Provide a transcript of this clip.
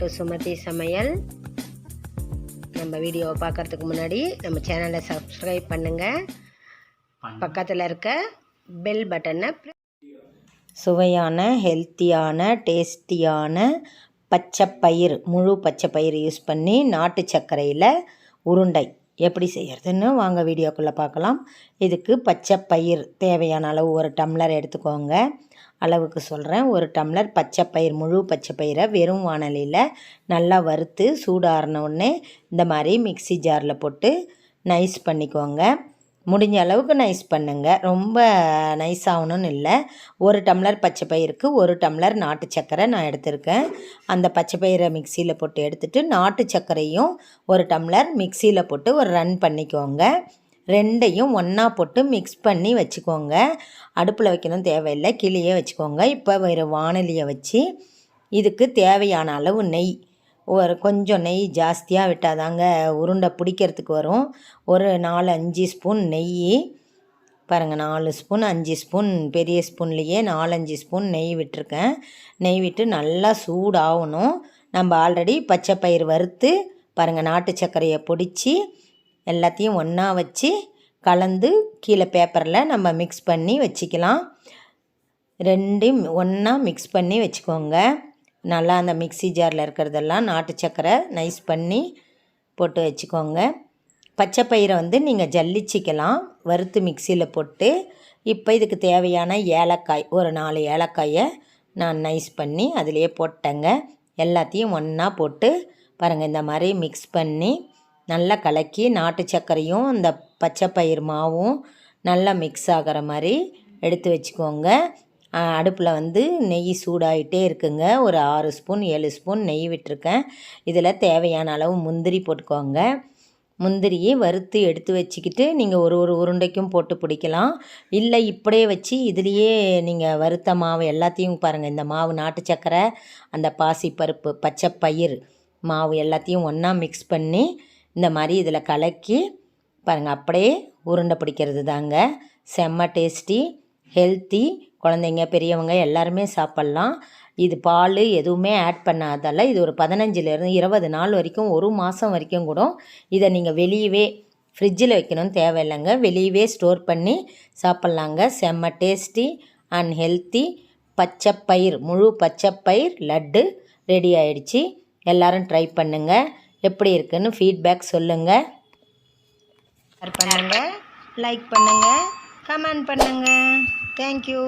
To Sumathi சமையல். நம்ம வீடியோவை பார்க்குறதுக்கு முன்னாடி நம்ம சேனலை சப்ஸ்கிரைப் பண்ணுங்கள். பக்கத்தில் இருக்க பெல் பட்டனை. சுவையான, ஹெல்த்தியான, டேஸ்டியான பச்சைப்பயிறு, முழு பச்சைப்பயிறு யூஸ் பண்ணி நாட்டு சர்க்கரையில் உருண்டை எப்படி செய்கிறதுன்னு வாங்க வீடியோக்குள்ளே பார்க்கலாம். இதுக்கு பச்சைப்பயிறு தேவையான அளவு 1 டம்ளர் எடுத்துக்கோங்க. அளவுக்கு சொல்கிறேன். 1 டம்ளர் பச்சைப்பயிறு, முழு பச்சைப்பயிரை வெறும் வாணலியில் நல்லா வறுத்து சூடாறின உடனே இந்த மாதிரி மிக்ஸி ஜாரில் போட்டு நைஸ் பண்ணிக்கோங்க. முடிஞ்ச அளவுக்கு நைஸ் பண்ணுங்கள், ரொம்ப நைஸ் ஆகணும்னு இல்லை. 1 டம்ளர் பச்சைப்பயிருக்கு 1 டம்ளர் நாட்டு சர்க்கரை நான் எடுத்திருக்கேன். அந்த பச்சைப்பயிரை மிக்சியில் போட்டு எடுத்துகிட்டு நாட்டு சர்க்கரையும் 1 டம்ளர் மிக்சியில் போட்டு ஒரு ரன் பண்ணிக்கோங்க. ரெண்டையும் ஒன்றா போட்டு மிக்ஸ் பண்ணி வச்சுக்கோங்க. அடுப்பில் வைக்கணும் தேவையில்லை, கீழேயே வச்சுக்கோங்க. இப்போ வேறு வாணலியை வச்சு இதுக்கு தேவையான அளவு நெய், கொஞ்சம் நெய் ஜாஸ்தியாக விட்டால் தாங்க உருண்டை பிடிக்கிறதுக்கு வரும். ஒரு 4-5 ஸ்பூன் நெய் பாருங்கள், 4 ஸ்பூன் 5 ஸ்பூன், பெரிய ஸ்பூன்லேயே 4-5 ஸ்பூன் நெய் விட்டுருக்கேன். நெய் விட்டு நல்லா சூடாகணும். நம்ம ஆல்ரெடி பச்சைப்பயிறு வறுத்து பாருங்கள், நாட்டு சர்க்கரையை பொடிச்சு எல்லாத்தையும் ஒன்றா வச்சு கலந்து கீழே பேப்பரில் நம்ம மிக்ஸ் பண்ணி வச்சுக்கலாம். ரெண்டையும் ஒன்றா மிக்ஸ் பண்ணி வச்சுக்கோங்க. நல்லா அந்த மிக்ஸி ஜாரில் இருக்கிறதெல்லாம் நாட்டு சர்க்கரை நைஸ் பண்ணி போட்டு வச்சுக்கோங்க. பச்சைப்பயிரை நீங்கள் ஜல்லிச்சிக்கலாம் வறுத்து மிக்சியில் போட்டு. இப்போ இதுக்கு தேவையான ஏலக்காய், ஒரு 4 ஏலக்காயை நான் நைஸ் பண்ணி அதிலே போட்டேங்க. எல்லாத்தையும் ஒன்றா போட்டு பாருங்கள், இந்த மாதிரி மிக்ஸ் பண்ணி நல்லா கலக்கி நாட்டு சர்க்கரையும் இந்த பச்சைப்பயிறு மாவும் நல்லா மிக்ஸ் ஆகிற மாதிரி எடுத்து வச்சுக்கோங்க. அடுப்பில் நெய் சூடாகிட்டே இருக்குங்க. ஒரு 6 ஸ்பூன் 7 ஸ்பூன் நெய் விட்டுருக்கேன். இதில் தேவையான அளவு முந்திரி போட்டுக்கோங்க. முந்திரியை வறுத்து எடுத்து வச்சுக்கிட்டு நீங்கள் ஒரு உருண்டைக்கும் போட்டு பிடிக்கலாம். இல்லை இப்படியே வச்சு இதுலேயே நீங்கள் வறுத்த மாவு எல்லாத்தையும் பாருங்கள், இந்த மாவு நாட்டு சர்க்கரை, அந்த பாசிப்பருப்பு, பச்சைப்பயிறு மாவு எல்லாத்தையும் ஒன்றா மிக்ஸ் பண்ணி இந்த மாதிரி இதில் கலக்கி பாருங்கள், அப்படியே உருண்டை பிடிக்கிறது தாங்க. செம்ம டேஸ்டி, ஹெல்த்தி, குழந்தைங்க பெரியவங்க எல்லாருமே சாப்பிட்லாம். இது பால் எதுவுமே ஆட் பண்ணாதால இது ஒரு 15லேருந்து 20 நாள் வரைக்கும், 1 மாதம் வரைக்கும் கூட இதை நீங்கள் வெளியவே ஃப்ரிட்ஜில் வைக்கணும்னு தேவையில்லைங்க, வெளியவே ஸ்டோர் பண்ணி சாப்பிட்லாங்க. செம்ம டேஸ்டி அண்ட் ஹெல்த்தி பச்சைப்பயிறு, முழு பச்சைப்பயிறு லட்டு ரெடி ஆகிடுச்சு. எல்லோரும் ட்ரை பண்ணுங்கள். எப்படி இருக்குன்னு ஃபீட்பேக் சொல்லுங்கள். ஷேர் பண்ணுங்கள், லைக் பண்ணுங்கள், கமெண்ட் பண்ணுங்கள். தேங்க்யூ.